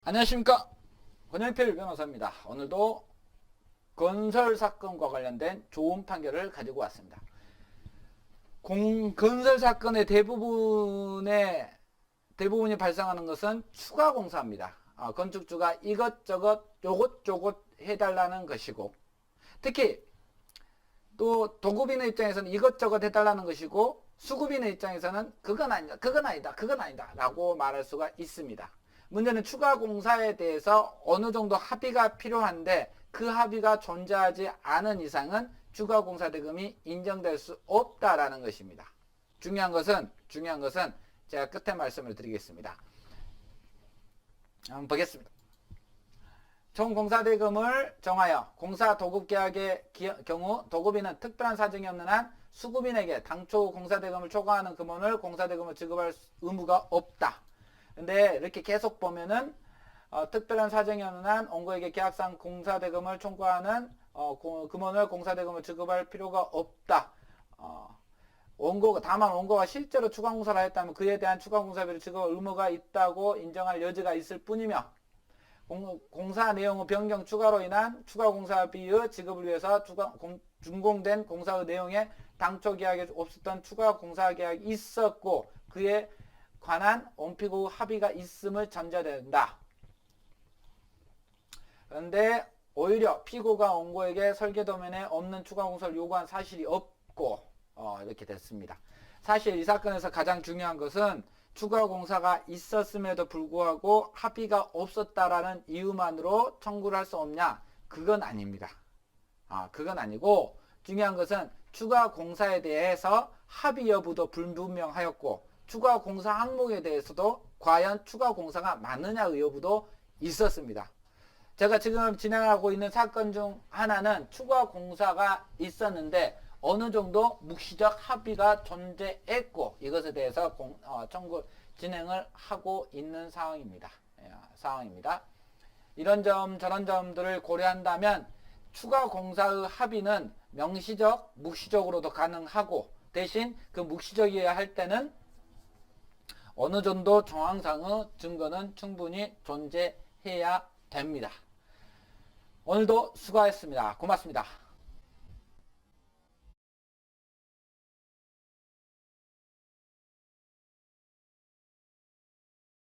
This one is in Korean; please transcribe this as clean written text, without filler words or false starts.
안녕하십니까, 권영필 변호사입니다. 오늘도 건설 사건과 관련된 좋은 판결을 가지고 왔습니다. 건설 사건의 대부분이 발생하는 것은 추가 공사입니다. 건축주가 이것저것 요것저것 해달라는 것이고, 특히 또 도급인의 입장에서는 이것저것 해달라는 것이고, 수급인의 입장에서는 그건 아니다, 그건 아니다, 그건 아니다 라고 말할 수가 있습니다. 문제는 추가 공사에 대해서 어느 정도 합의가 필요한데, 그 합의가 존재하지 않은 이상은 추가 공사 대금이 인정될 수 없다라는 것입니다. 중요한 것은 제가 끝에 말씀을 드리겠습니다. 한번 보겠습니다. 총 공사 대금을 정하여 공사 도급 계약의 경우 도급인은 특별한 사정이 없는 한 수급인에게 당초 공사 대금을 초과하는 금원을 공사 대금을 지급할 의무가 없다. 근데 이렇게 계속 보면은 특별한 사정이 없는 한 원고에게 계약상 공사 대금을 청구하는 금원을 공사 대금을 지급할 필요가 없다. 다만 원고가 실제로 추가 공사를 했다면 그에 대한 추가 공사비를 지급할 의무가 있다고 인정할 여지가 있을 뿐이며, 공사 내용의 변경 추가로 인한 추가 공사비의 지급을 위해서 준공된 공사의 내용에 당초 계약에 없었던 추가 공사 계약이 있었고 그에 관한 원피고 합의가 있음을 전제된다. 그런데 오히려 피고가 원고에게 설계도면에 없는 추가 공사를 요구한 사실이 없고 이렇게 됐습니다. 사실 이 사건에서 가장 중요한 것은 추가 공사가 있었음에도 불구하고 합의가 없었다라는 이유만으로 청구를 할 수 없냐? 그건 아닙니다. 그건 아니고, 중요한 것은 추가 공사에 대해서 합의 여부도 불분명하였고, 추가 공사 항목에 대해서도 과연 추가 공사가 맞느냐 여부도 있었습니다. 제가 지금 진행하고 있는 사건 중 하나는 추가 공사가 있었는데 어느 정도 묵시적 합의가 존재했고 이것에 대해서 청구 진행을 하고 있는 상황입니다. 이런 점 저런 점들을 고려한다면 추가 공사의 합의는 명시적, 묵시적으로도 가능하고, 대신 그 묵시적이어야 할 때는 어느 정도 정황상의 증거는 충분히 존재해야 됩니다. 오늘도 수고하셨습니다. 고맙습니다.